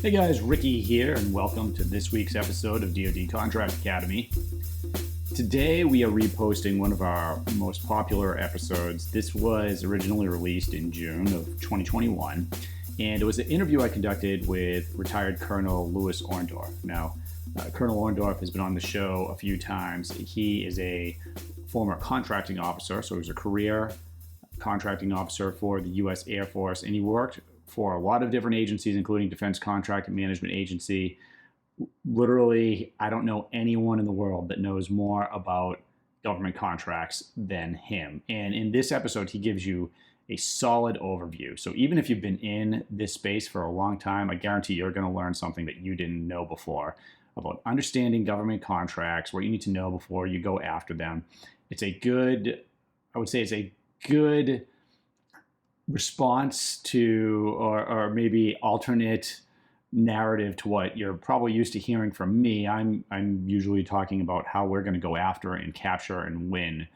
Hey guys, Ricky here, and welcome to this week's episode of DoD Contract Academy. Today we are reposting one of our most popular episodes. This was originally released in June of 2021, and it was an interview I conducted with retired Colonel Louis Orndorff. Now, Colonel Orndorff has been on the show a few times. He is a former contracting officer, so he was a career contracting officer for the U.S. Air Force, and he worked for a lot of different agencies, including Defense Contract and Management Agency. Literally, I don't know anyone in the world that knows more about government contracts than him. And in this episode, he gives you a solid overview. So even if you've been in this space for a long time, I guarantee you're going to learn something that you didn't know before about understanding government contracts, what you need to know before you go after them. It's a good, I would say it's a good response to, or maybe alternate narrative to what you're probably used to hearing from me. I'm usually talking about how we're going to go after and capture and win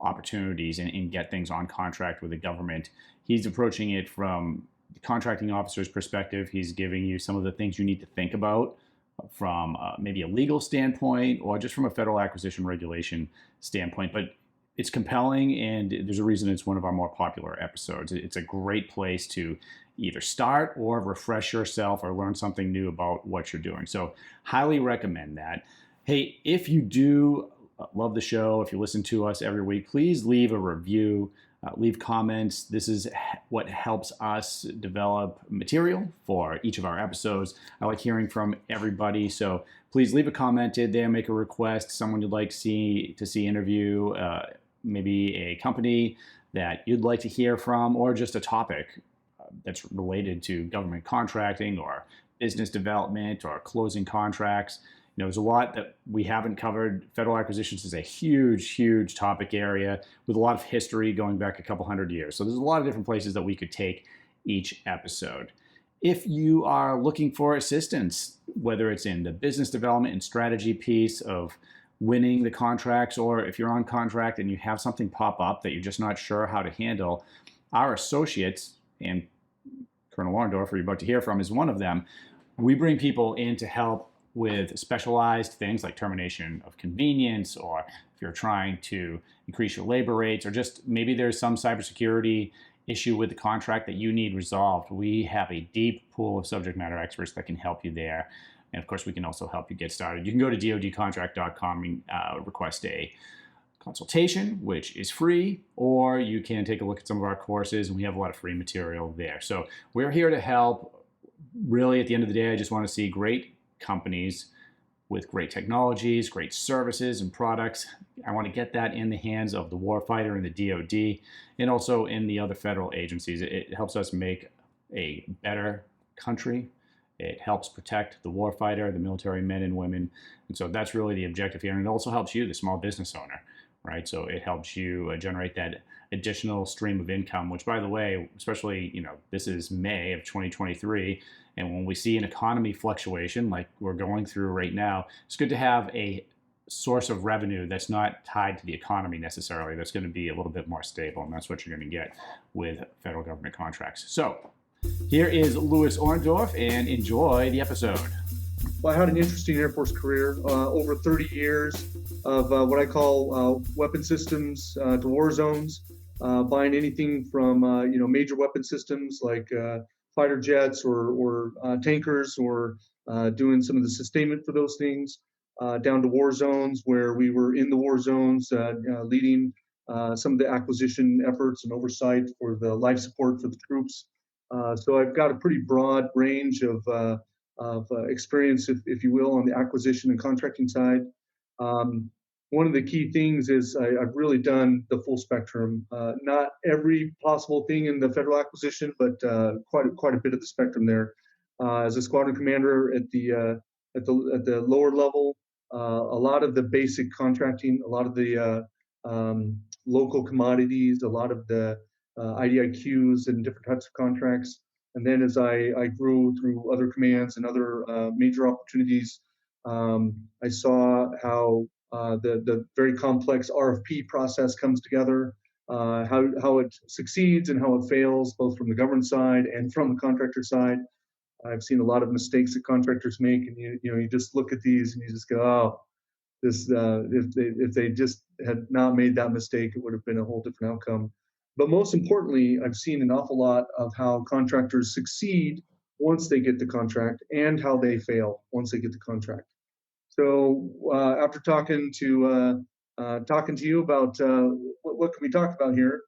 opportunities and get things on contract with the government. He's approaching it from the contracting officer's perspective. He's giving you some of the things you need to think about from maybe a legal standpoint or just from a federal acquisition regulation standpoint. But it's compelling, and there's a reason it's one of our more popular episodes. It's a great place to either start or refresh yourself or learn something new about what you're doing. So highly recommend that. Hey, if you do love the show, if you listen to us every week, please leave a review, leave comments. This is what helps us develop material for each of our episodes. I like hearing from everybody, so please leave a comment in there, make a request, someone you'd like to see interview, maybe a company that you'd like to hear from, or just a topic that's related to government contracting or business development or closing contracts. You know, there's a lot that we haven't covered. Federal acquisitions is a huge, huge topic area with a lot of history going back a couple hundred years. So there's a lot of different places that we could take each episode. If you are looking for assistance, whether it's in the business development and strategy piece of winning the contracts, or if you're on contract and you have something pop up that you're just not sure how to handle, our associates, and Colonel Orndorff, who you're about to hear from, is one of them. We bring people in to help with specialized things like termination of convenience, or if you're trying to increase your labor rates, or just maybe there's some cybersecurity issue with the contract that you need resolved. We have a deep pool of subject matter experts that can help you there. And of course, we can also help you get started. You can go to dodcontract.com and request a consultation, which is free, or you can take a look at some of our courses, and we have a lot of free material there. So we're here to help. Really, at the end of the day, I just want to see great companies with great technologies, great services and products. I want to get that in the hands of the warfighter and the DoD, and also in the other federal agencies. It helps us make a better country. It helps protect the warfighter, the military men and women. And so that's really the objective here. And it also helps you, the small business owner, right? So it helps you generate that additional stream of income, which, by the way, especially, this is May of 2023. And when we see an economy fluctuation like we're going through right now, it's good to have a source of revenue that's not tied to the economy necessarily. That's going to be a little bit more stable. And that's what you're going to get with federal government contracts. So here is Louis Orndorff, and enjoy the episode. Well, I had an interesting Air Force career, over 30 years of what I call weapon systems to war zones, buying anything from major weapon systems like fighter jets or tankers, or doing some of the sustainment for those things, down to war zones where we were in the war zones, leading some of the acquisition efforts and oversight for the life support for the troops. So I've got a pretty broad range of experience, if you will, on the acquisition and contracting side. One of the key things is I've really done the full spectrum. Not every possible thing in the federal acquisition, but quite a bit of the spectrum there. As a squadron commander at the lower level, a lot of the basic contracting, a lot of the local commodities, a lot of the IDIQs and different types of contracts. And then as I grew through other commands and other major opportunities, I saw how the very complex RFP process comes together, how it succeeds and how it fails, both from the government side and from the contractor side. I've seen a lot of mistakes that contractors make, and you just look at these and you just go, oh, this if they just had not made that mistake, it would have been a whole different outcome. But most importantly, I've seen an awful lot of how contractors succeed once they get the contract, and how they fail once they get the contract. So after talking to you about what can we talk about here,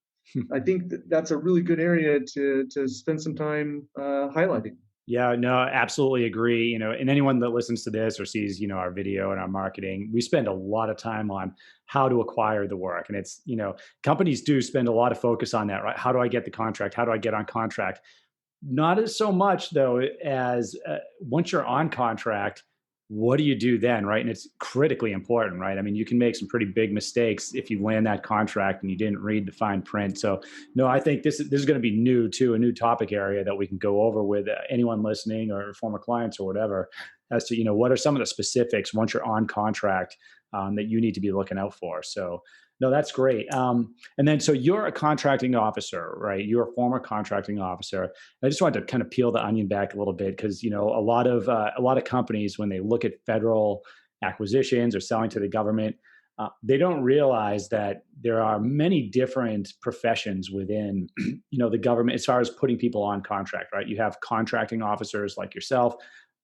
I think that's a really good area to spend some time highlighting. Yeah, no, absolutely agree. And anyone that listens to this or sees, our video and our marketing, we spend a lot of time on how to acquire the work. And it's, companies do spend a lot of focus on that, right? How do I get the contract? How do I get on contract? Not as so much though as once you're on contract, what do you do then, right? And it's critically important, right? I mean, you can make some pretty big mistakes if you land that contract and you didn't read the fine print. So, no, I think this is going to be new too, a new topic area that we can go over with anyone listening or former clients or whatever, as to what are some of the specifics once you're on contract that you need to be looking out for. So, no, that's great. And then, so you're a contracting officer, right? You're a former contracting officer. I just wanted to kind of peel the onion back a little bit because a lot of companies, when they look at federal acquisitions or selling to the government, they don't realize that there are many different professions within the government as far as putting people on contract, right? You have contracting officers like yourself,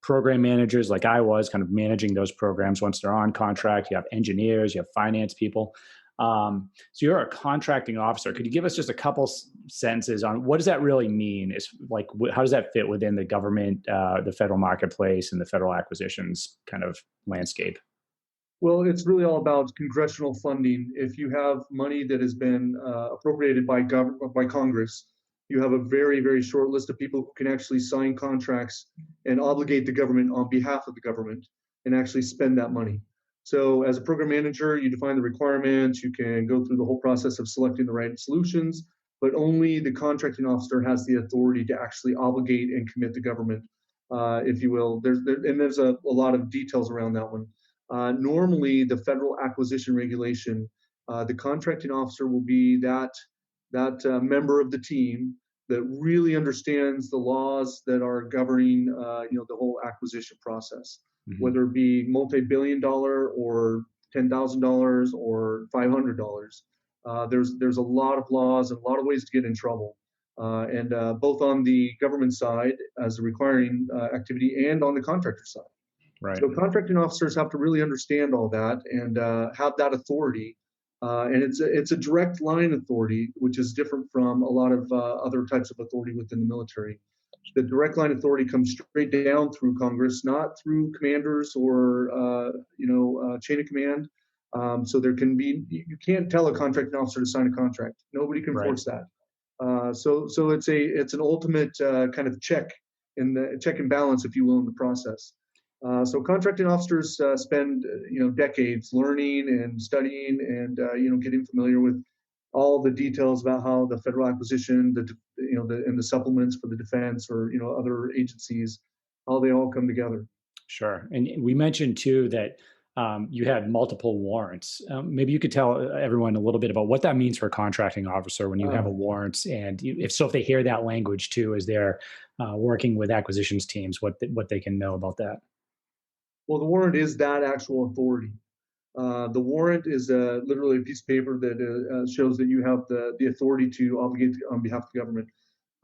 program managers like I was, kind of managing those programs once they're on contract. You have engineers, you have finance people. So you're a contracting officer. Could you give us just a couple sentences on what does that really mean? Is like, how does that fit within the government, the federal marketplace, and the federal acquisitions kind of landscape? Well, it's really all about congressional funding. If you have money that has been appropriated by Congress, you have a very, very short list of people who can actually sign contracts and obligate the government on behalf of the government and actually spend that money. So, as a program manager, you define the requirements, you can go through the whole process of selecting the right solutions, but only the contracting officer has the authority to actually obligate and commit the government, if you will. There's a lot of details around that one. Normally, the federal acquisition regulation, the contracting officer will be that member of the team that really understands the laws that are governing, the whole acquisition process, Hmm. whether it be multi-billion-dollar or $10,000 or $500. There's a lot of laws and a lot of ways to get in trouble, and both on the government side as a requiring activity and on the contractor side. Right. So contracting officers have to really understand all that and have that authority. And it's a direct line authority, which is different from a lot of other types of authority within the military. The direct line authority comes straight down through Congress, not through commanders or chain of command. So you can't tell a contracting officer to sign a contract. Nobody can Right. force that. So it's an ultimate kind of in the check and balance, if you will, in the process. So contracting officers spend decades learning and studying and getting familiar with all the details about how the federal acquisition, and the supplements for the defense or other agencies, how they all come together. Sure. And we mentioned too that you had multiple warrants. Maybe you could tell everyone a little bit about what that means for a contracting officer when you have a Uh, warrant, and if they hear that language too as they're working with acquisitions teams, what they can know about that. well, the warrant is that actual authority. The warrant is literally a piece of paper that shows that you have the authority to obligate on behalf of the government.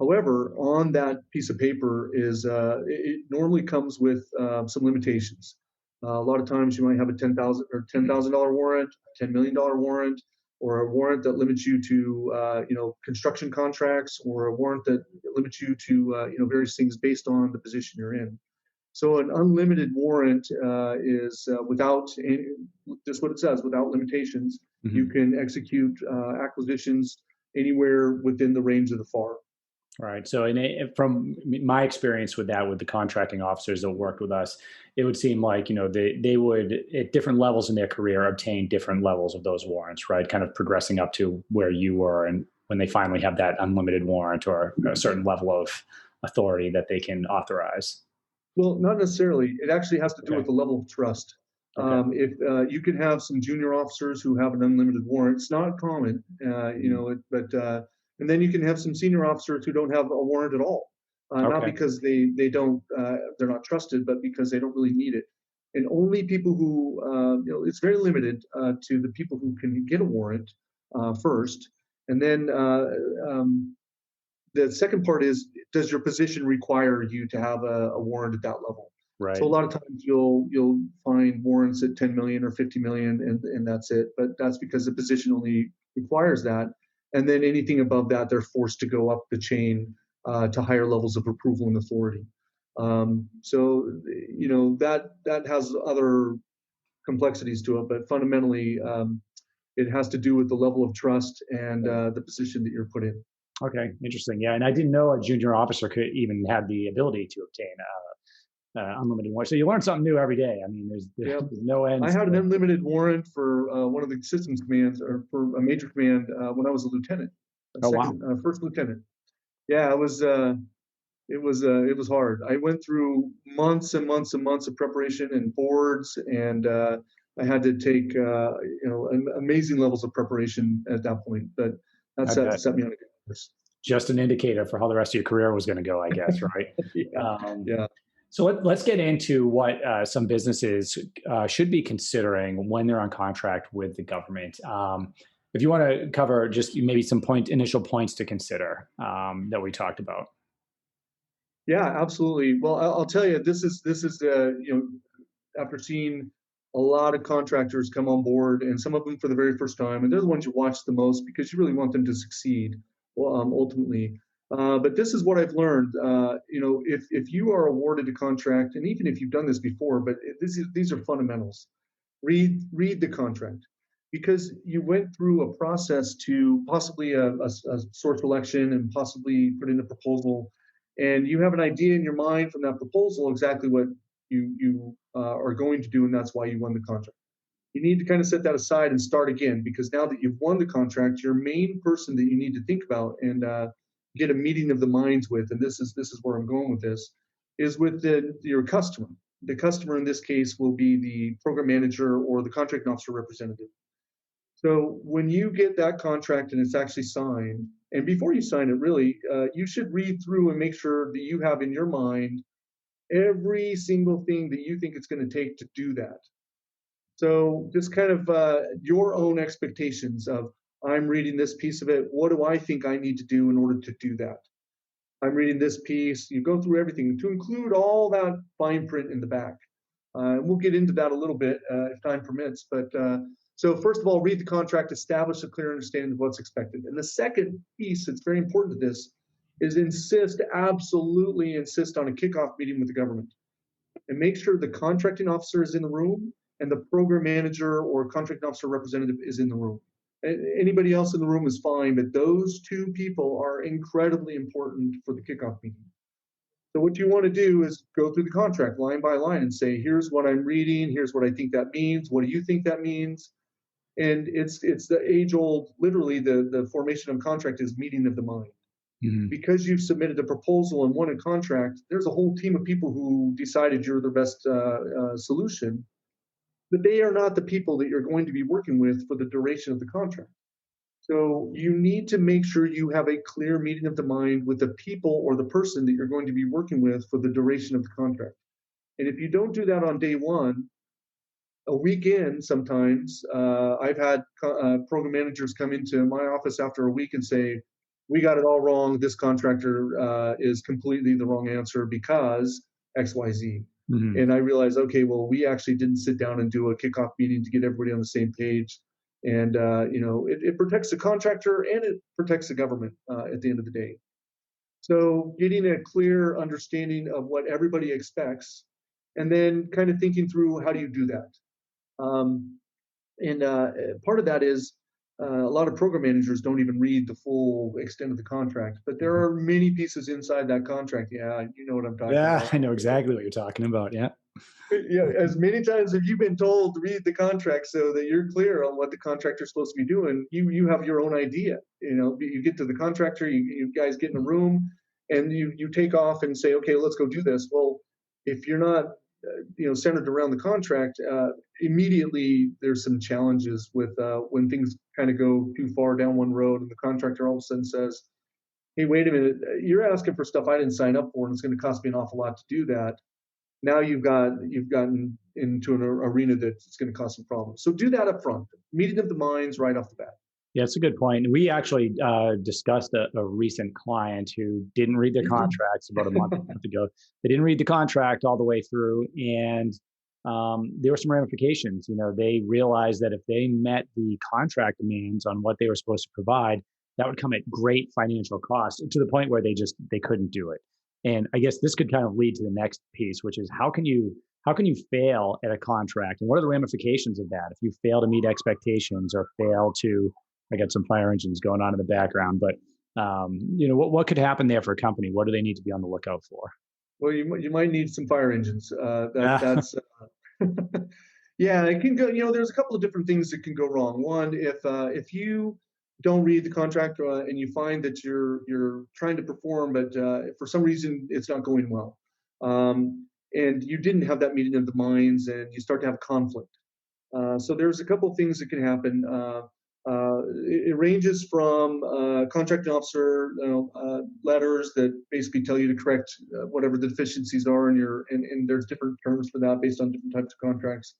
However, on that piece of paper it normally comes with some limitations. A lot of times you might have a $10,000 warrant, $10 million warrant, or a warrant that limits you to construction contracts, or a warrant that limits you to various things based on the position you're in. So an unlimited warrant is without any, just what it says, without limitations. You Hmm. can execute acquisitions anywhere within the range of the FAR. Right. So, from my experience with that, with the contracting officers that worked with us, it would seem like they would at different levels in their career obtain different levels of those warrants, right? Kind of progressing up to where you were, and when they finally have that unlimited warrant or a certain level of authority that they can authorize. Well, not necessarily. It actually has to do with Okay. the level of trust. Okay. If you can have some junior officers who have an unlimited warrant, it's not common, Mhm. but and then you can have some senior officers who don't have a warrant at all. not Okay. because they don't they're not trusted, but because they don't really need it. And only people who it's very limited to the people who can get a warrant first, and then the second part is, does your position require you to have a warrant at that level? So a Right. lot of times you'll find warrants at 10 million or 50 million, and that's it. But that's because the position only requires that, and then anything above that, they're forced to go up the chain to higher levels of approval and authority. So that has other complexities to it, but fundamentally, it has to do with the level of trust and Right. the position that you're put in. Okay. Interesting. Yeah, and I didn't know a junior officer could even have the ability to obtain unlimited warrant. So you learn something new every day. I mean, there's Yeah, no I ends had an to. unlimited warrant for one of the systems commands, or for a major command when I was a lieutenant, Oh wow. first lieutenant. Yeah, it was hard. I went through months and months and months of preparation and boards, and I had to take amazing levels of preparation at that point. But that I set bet. set me on a good course. Just an indicator for how the rest of your career was going to go, I guess, right? Yeah, Um, yeah. so let's get into what some businesses should be considering when they're on contract with the government. If you want to cover just maybe some initial points to consider that we talked about. Yeah, absolutely. Well, I'll tell you, this is after seeing a lot of contractors come on board, and some of them for the very first time, and they're the ones you watch the most because you really want them to succeed, well, ultimately. But this is what I've learned. If you are awarded a contract, and even if you've done this before, but these are fundamentals. Read the contract, because you went through a process to possibly a source selection and possibly put in a proposal, and you have an idea in your mind from that proposal exactly what you are going to do, and that's why you won the contract. You need to kind of set that aside and start again, because now that you've won the contract, your main person that you need to think about and get a meeting of the minds with, and this is where I'm going with this, is with your customer. The customer in this case will be the program manager or the contract officer representative. So when you get that contract and it's actually signed, and before you sign it, really, you should read through and make sure that you have in your mind every single thing that you think it's going to take to do that. So just kind of your own expectations of, I'm reading this piece of it. What do I think I need to do in order to do that? I'm reading this piece. You go through everything to include all that fine print in the back. And we'll get into that a little bit if time permits. But so first of all, read the contract, establish a clear understanding of what's expected. And the second piece that's very important to this is absolutely insist on a kickoff meeting with the government, and make sure the contracting officer is in the room and the program manager or contracting officer representative is in the room. Anybody else in the room is fine, but those two people are incredibly important for the kickoff meeting. So what you want to do is go through the contract line by line and say, here's what I'm reading, here's what I think that means, what do you think that means? And it's the age old, literally the formation of contract is meeting of the mind. Mhm. Because you've submitted a proposal and won a contract, there's a whole team of people who decided you're the best solution, but they are not the people that you're going to be working with for the duration of the contract. So you need to make sure you have a clear meeting of the mind with the people or the person that you're going to be working with for the duration of the contract. And if you don't do that on day one, a week in, sometimes I've had program managers come into my office after a week and say, "We got it all wrong. This contractor is completely the wrong answer because XYZ." Mhm. And I realized, okay, well, we actually didn't sit down and do a kickoff meeting to get everybody on the same page. And it protects the contractor and it protects the government at the end of the day. So getting a clear understanding of what everybody expects, and then kind of thinking through, how do you do that? Um, and part of that is a lot of program managers don't even read the full extent of the contract, but there Mhm. are many pieces inside that contract. Yeah, you know what I'm talking Yeah, about. I know exactly what you're talking about. Yeah. Yeah, as many times as you've been told to read the contract so that you're clear on what the contractor's supposed to be doing, you have your own idea. You get to the contractor, you guys get in a room, and you take off and say, okay, let's go do this. Well, if you're not centered around the contract, immediately there's some challenges with when things kind of go too far down one road, and the contractor all of a sudden says, hey, wait a minute, you're asking for stuff I didn't sign up for, and it's going to cost me an awful lot to do that. Now you've gotten into an arena that's going to cause some problems. So do that up front. Meeting of the minds right off the bat. Yeah, it's a good point. We actually discussed a recent client who didn't read their contracts about a month ago. They didn't read the contract all the way through, and there were some ramifications. They realized that if they met the contract demands on what they were supposed to provide, that would come at great financial cost to the point where they couldn't do it. And I guess this could kind of lead to the next piece, which is how can you fail at a contract, and what are the ramifications of that if you fail to meet expectations or fail to. I got some fire engines going on in the background, but what could happen there for a company? What do they need to be on the lookout for? Well, you might need some fire engines. Yeah. That's yeah, it can go. There's a couple of different things that can go wrong. One, if you don't read the contract and you find that you're trying to perform, but for some reason it's not going well, and you didn't have that meeting of the minds, and you start to have conflict. So there's a couple of things that can happen. It ranges from contracting officer letters that basically tell you to correct whatever the deficiencies are in and there's different terms for that based on different types of contracts.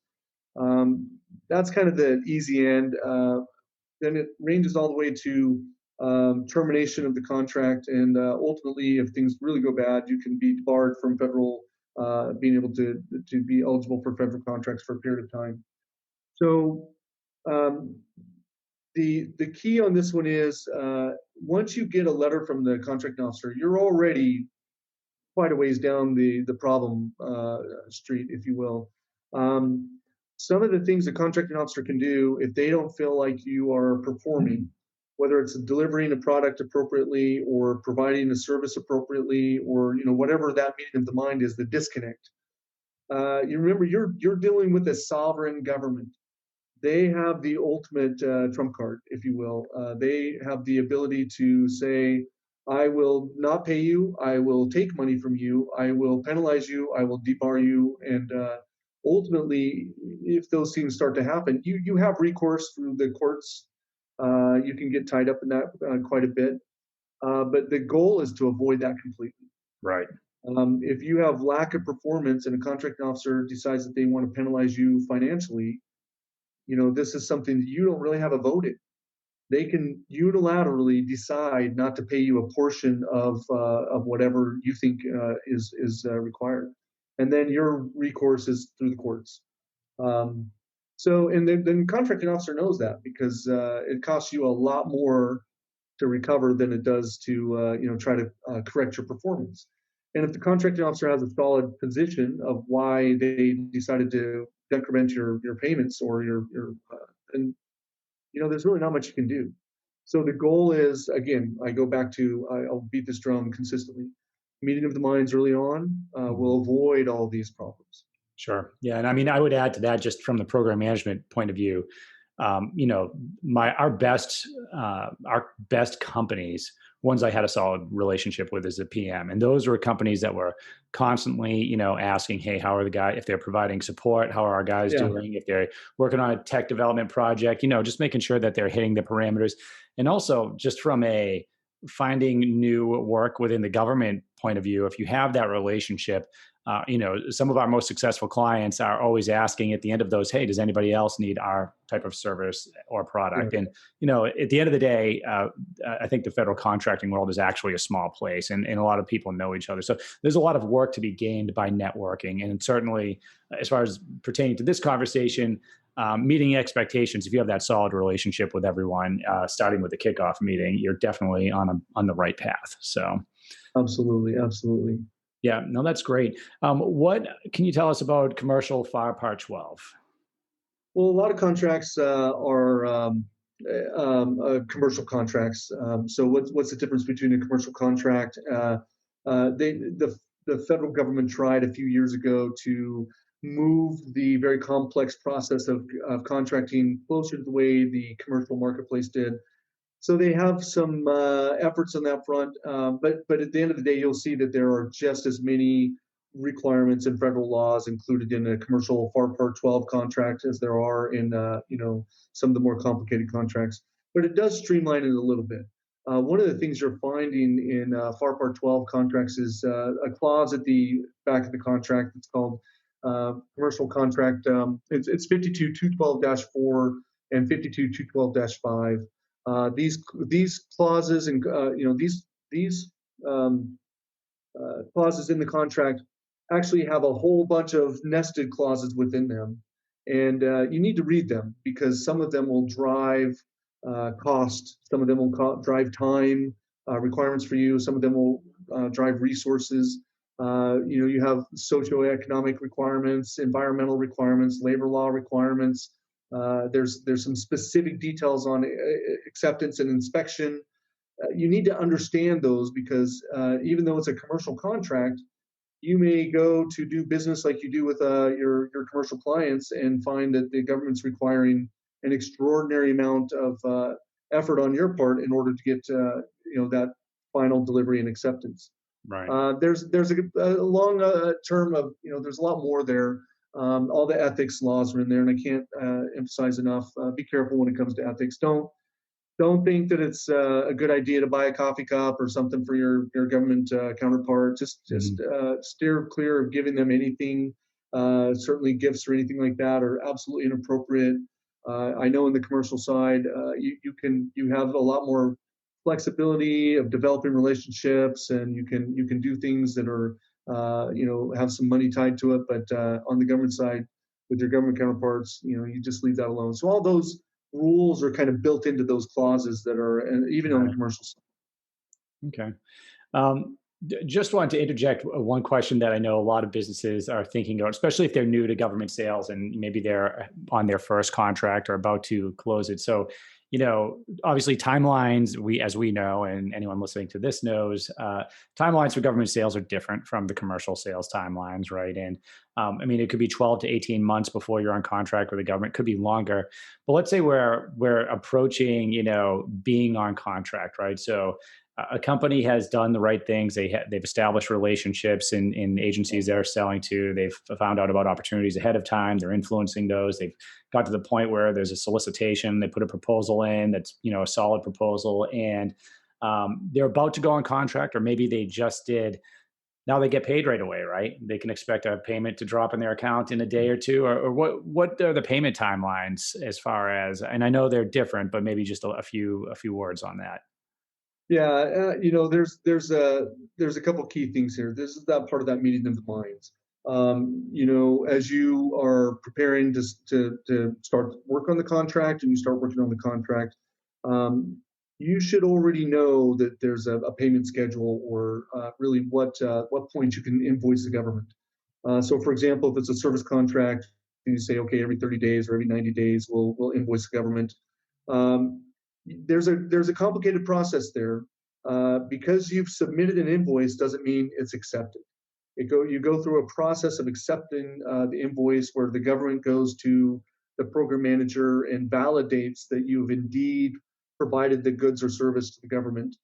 That's kind of the easy end. Then it ranges all the way to termination of the contract, and ultimately, if things really go bad, you can be barred from federal being able to be eligible for federal contracts for a period of time. So um, the key on this one is once you get a letter from the contracting officer, you're already quite a ways down the problem street, if you will. Some of the things the contracting officer can do if they don't feel like you are performing, whether it's delivering a product appropriately or providing a service appropriately, or whatever that meeting of the mind is, the disconnect. You remember you're dealing with a sovereign government. They have the ultimate trump card, if you will. They have the ability to say, I will not pay you. I will take money from you. I will penalize you. I will debar you. And ultimately, if those things start to happen, you have recourse through the courts. You can get tied up in that quite a bit. But the goal is to avoid that completely. Right. If you have lack of performance and a contracting officer decides that they want to penalize you financially, this is something that you don't really have a vote in. They can unilaterally decide not to pay you a portion of whatever you think is required, and then your recourse is through the courts. Um, and then the contracting officer knows that because it costs you a lot more to recover than it does to try to correct your performance. And if the contracting officer has a solid position of why they decided to decrement your payments or and there's really not much you can do. So the goal is, again, I go back to I'll beat this drum consistently. Meeting of the minds early on will avoid all these problems. Sure. Yeah. And I mean, I would add to that just from the program management point of view, you know, our best companies, ones I had a solid relationship with as a PM, and those were companies that were constantly, asking, hey, how are the guys, if they're providing support, how are our guys Yeah. doing? If they're working on a tech development project, just making sure that they're hitting the parameters. And also just from a finding new work within the government point of view, if you have that relationship, some of our most successful clients are always asking at the end of those, hey, does anybody else need our type of service or Yeah. product? And, at the end of the day, I think the federal contracting world is actually a small place, and a lot of people know each other. So there's a lot of work to be gained by networking. And certainly, as far as pertaining to this conversation, meeting expectations, if you have that solid relationship with everyone, starting with the kickoff meeting, you're definitely on the right path. So Absolutely. Absolutely. yeah, no, that's great. What can you tell us about commercial fire part 12? Well, a lot of contracts are commercial contracts. So what's the difference between a commercial contract? The federal government tried a few years ago to move the very complex process of contracting closer to the way the commercial marketplace did. So they have some efforts on that front, but at the end of the day, you'll see that there are just as many requirements and federal laws included in a commercial FAR Part 12 contract as there are in some of the more complicated contracts. But it does streamline it a little bit. one of the things you're finding in FAR Part 12 contracts is a clause at the back of the contract that's called commercial contract. It's 52.212-4 and 52.212-5. These clauses and these um, clauses in the contract actually have a whole bunch of nested clauses within them. And you need to read them because some of them will drive cost, some of them will drive time requirements for you, some of them will drive resources. You have socioeconomic requirements, environmental requirements, labor law requirements. There's some specific details on acceptance and inspection. You need to understand those because even though it's a commercial contract, you may go to do business like you do with your commercial clients and find that the government's requiring an extraordinary amount of effort on your part in order to get that final delivery and acceptance. Right. There's a long term of there's a lot more there. All the ethics laws are in there, and I can't emphasize enough. Be careful when it comes to ethics. Don't think that it's a good idea to buy a coffee cup or something for your government counterpart. Just steer clear of giving them anything. Certainly, gifts or anything like that are absolutely inappropriate. I know in the commercial side, you have a lot more flexibility of developing relationships, and you can do things that are have some money tied to it. But on the government side, with your government counterparts, you just leave that alone. So all those rules are kind of built into those clauses that are, and even on the Right. commercial side. Okay. Just wanted to interject one question that I know a lot of businesses are thinking about, especially if they're new to government sales and maybe they're on their first contract or about to close it. So, obviously timelines, as we know, and anyone listening to this knows, timelines for government sales are different from the commercial sales timelines, right? And I mean, it could be 12 to 18 months before you're on contract with the government, it could be longer. But let's say we're approaching, being on contract, right? So a company has done the right things. They've established relationships in agencies they're selling to. They've found out about opportunities ahead of time. They're influencing those. They've got to the point where there's a solicitation. They put a proposal in that's a solid proposal, and they're about to go on contract, or maybe they just did. Now they get paid right away, right? They can expect a payment to drop in their account in a day or two, or what are the payment timelines as far as? And I know they're different, but maybe just a few words on that. Yeah, there's a couple key things here. This is that part of that meeting of the minds. As you are preparing to start work on the contract and you start working on the contract, you should already know that there's a payment schedule or really what point you can invoice the government. So, for example, if it's a service contract, and you say, okay, every 30 days or every 90 days, we'll invoice the government. Um, there's a complicated process there. Because you've submitted an invoice doesn't mean it's accepted. You go through a process of accepting the invoice where the government goes to the program manager and validates that you've indeed provided the goods or service to the government.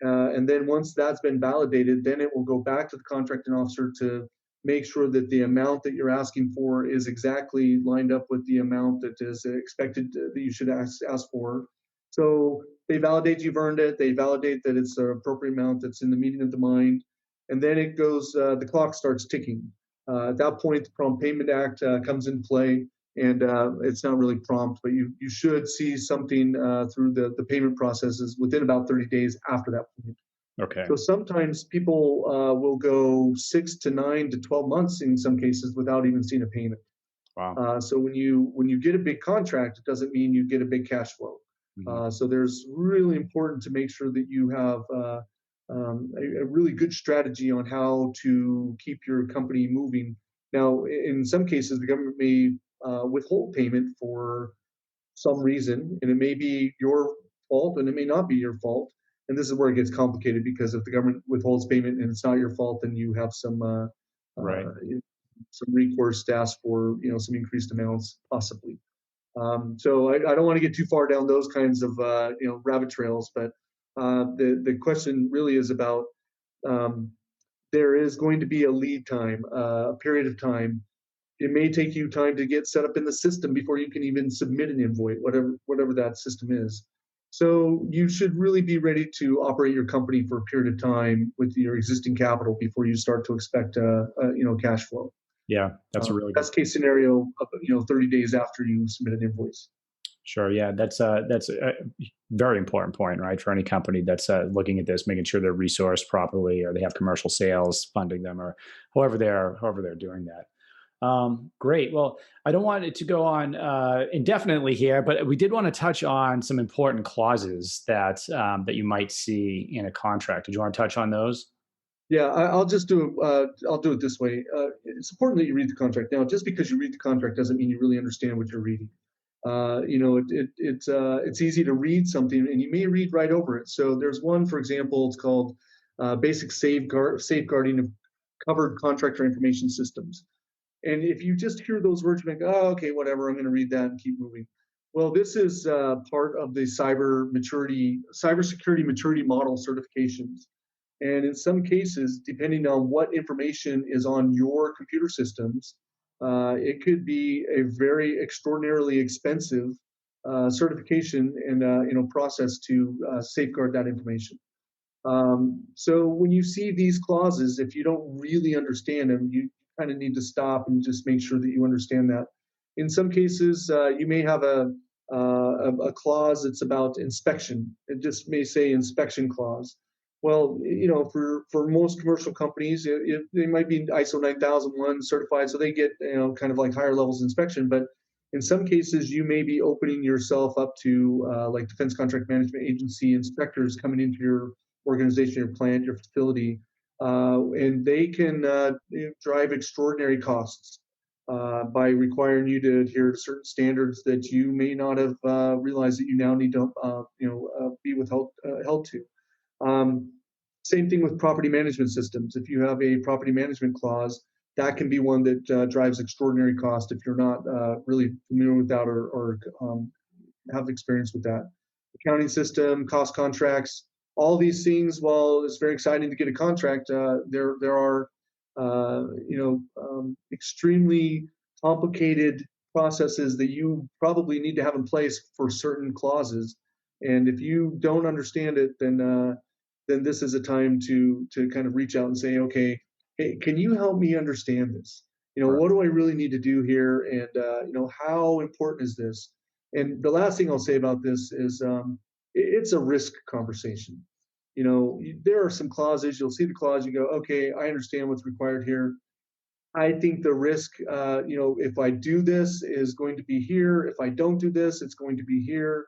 And then once that's been validated, then it will go back to the contracting officer to make sure that the amount that you're asking for is exactly lined up with the amount that is expected that you should ask for. So they validate you've earned it. They validate that it's the appropriate amount that's in the meeting of the mind. And then it goes, the clock starts ticking. At that point, the Prompt Payment Act comes in play. And it's not really prompt, but you should see something through the payment processes within about 30 days after that point. Okay. So sometimes people will go 6 to 9 to 12 months in some cases without even seeing a payment. Wow. So when you get a big contract, it doesn't mean you get a big cash flow. Mhm. So there's really important to make sure that you have a really good strategy on how to keep your company moving. Now, in some cases, the government may withhold payment for some reason, and it may be your fault, and it may not be your fault. And this is where it gets complicated because if the government withholds payment and it's not your fault, then you have Right. uh, some recourse to ask for some increased amounts possibly. So I don't want to get too far down those kinds of rabbit trails, but the question really is about um, there is going to be a lead time, a period of time. It may take you time to get set up in the system before you can even submit an invoice, whatever that system is. So you should really be ready to operate your company for a period of time with your existing capital before you start to expect cash flow. Yeah, that's a really good. Best case scenario, 30 days after you submit an invoice. Sure. Yeah, that's a very important point, right? For any company that's looking at this, making sure they're resourced properly, or they have commercial sales funding them, or however they're doing that. Great. Well, I don't want it to go on indefinitely here, but we did want to touch on some important clauses that you might see in a contract. Did you want to touch on those? Yeah, I'll just do. I'll do it this way. It's important that you read the contract. Now, just because you read the contract doesn't mean you really understand what you're reading. It's easy to read something and you may read right over it. So there's one, for example, it's called Basic Safeguarding of Covered Contractor Information Systems. And if you just hear those words, you think, oh, okay, whatever, I'm going to read that and keep moving. Well, this is part of the cybersecurity maturity model certifications. And in some cases, depending on what information is on your computer systems, it could be a very extraordinarily expensive certification and process to safeguard that information. So when you see these clauses, if you don't really understand them, you kind of need to stop and just make sure that you understand that. In some cases, you may have a clause that's about inspection. It just may say inspection clause. Well, for most commercial companies, they might be ISO 9001 certified, so they get kind of like higher levels of inspection. But in some cases, you may be opening yourself up to like Defense Contract Management Agency inspectors coming into your organization, your plant, your facility, and they can drive extraordinary costs by requiring you to adhere to certain standards that you may not have realized that you now need to, be held to. Um, Same thing with property management systems. If you have a property management clause, that can be one that drives extraordinary cost if you're not really familiar with that or have experience with that. Accounting system, cost contracts, all these things. While it's very exciting to get a contract, there are extremely complicated processes that you probably need to have in place for certain clauses. And if you don't understand it, then this is a time to kind of reach out and say, okay, hey, can you help me understand this? Right. What do I really need to do here? And how important is this? And the last thing I'll say about this is it's a risk conversation. There are some clauses, you'll see the clause, you go, okay, I understand what's required here. I think the risk, if I do this is going to be here. If I don't do this, it's going to be here.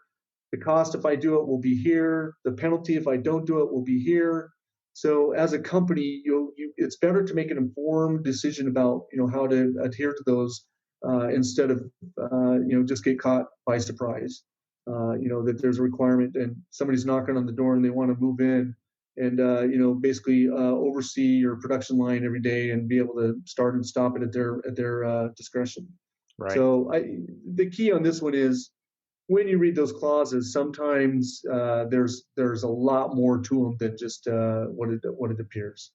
The cost if I do it will be here. The penalty if I don't do it will be here. So as a company, it's better to make an informed decision about how to adhere to those instead of just get caught by surprise. That there's a requirement and somebody's knocking on the door and they want to move in and basically oversee your production line every day and be able to start and stop it at their discretion. Right. So the key on this one is when you read those clauses, sometimes there's a lot more to them than just what it appears.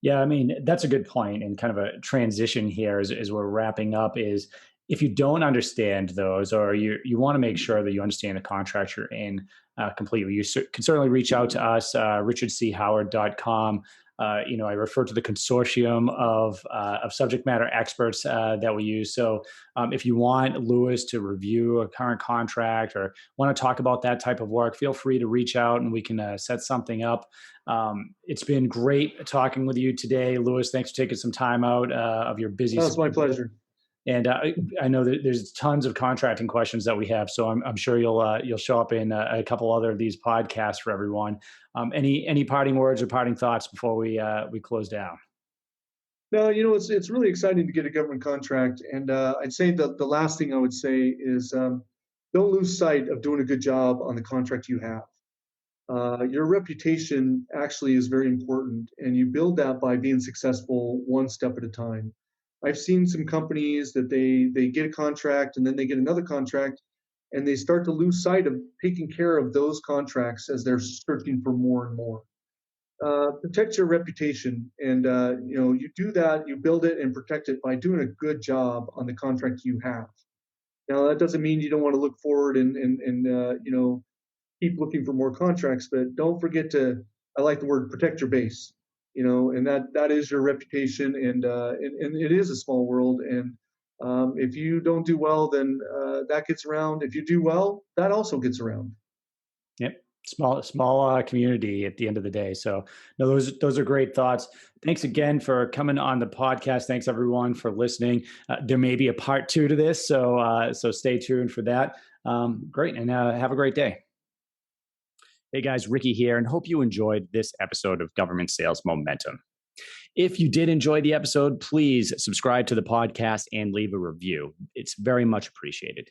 Yeah, I mean, that's a good point, and kind of a transition here as we're wrapping up is if you don't understand those, or you want to make sure that you understand the contract you're in completely, can certainly reach out to us, richardchoward.com. I refer to the consortium of subject matter experts that we use. So if you want Lewis to review a current contract or want to talk about that type of work, feel free to reach out and we can set something up. It's been great talking with you today, Lewis. Thanks for taking some time out of your busy Oh, it's my schedule. pleasure. And I know that there's tons of contracting questions that we have, so I'm sure you'll show up in a couple other of these podcasts for everyone. Any parting words or parting thoughts before we close down? No, it's really exciting to get a government contract, and I'd say the last thing I would say is don't lose sight of doing a good job on the contract you have. Your reputation actually is very important, and you build that by being successful one step at a time. I've seen some companies that they get a contract and then they get another contract, and they start to lose sight of taking care of those contracts as they're searching for more and more. Protect your reputation, and you do that, you build it and protect it by doing a good job on the contract you have. Now that doesn't mean you don't want to look forward and keep looking for more contracts, but don't forget to, I like the word protect your base, and that is your reputation, and it is a small world. And if you don't do well, then that gets around. If you do well, that also gets around. Yep. Small community at the end of the day. So no, those are great thoughts. Thanks again for coming on the podcast. Thanks everyone for listening. There may be a part 2 to this, so stay tuned for that. Great, and have a great day. Hey guys, Ricky here, and hope you enjoyed this episode of Government Sales Momentum. If you did enjoy the episode, please subscribe to the podcast and leave a review. It's very much appreciated.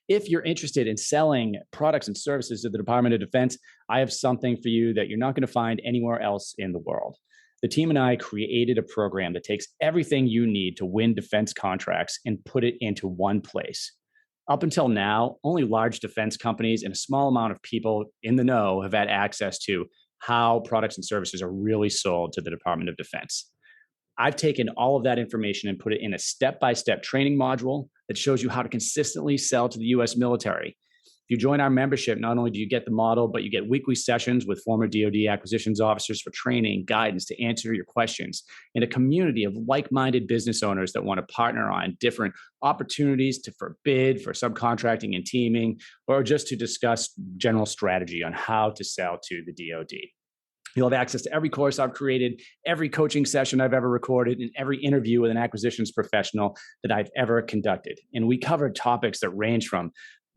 If you're interested in selling products and services to the Department of Defense, I have something for you that you're not going to find anywhere else in the world. The team and I created a program that takes everything you need to win defense contracts and put it into one place. Up until now, only large defense companies and a small amount of people in the know have had access to how products and services are really sold to the Department of Defense. I've taken all of that information and put it in a step-by-step training module that shows you how to consistently sell to the U.S. military. If you join our membership, not only do you get the model, but you get weekly sessions with former DoD acquisitions officers for training, guidance to answer your questions, and a community of like-minded business owners that want to partner on different opportunities for bid, for subcontracting and teaming, or just to discuss general strategy on how to sell to the DoD. You'll have access to every course I've created, every coaching session I've ever recorded, and every interview with an acquisitions professional that I've ever conducted. And we covered topics that range from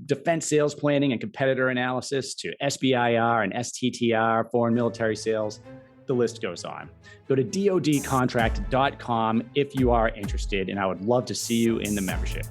defense sales planning and competitor analysis to SBIR and STTR, foreign military sales. The list goes on. Go to dodcontract.com if you are interested, and I would love to see you in the membership.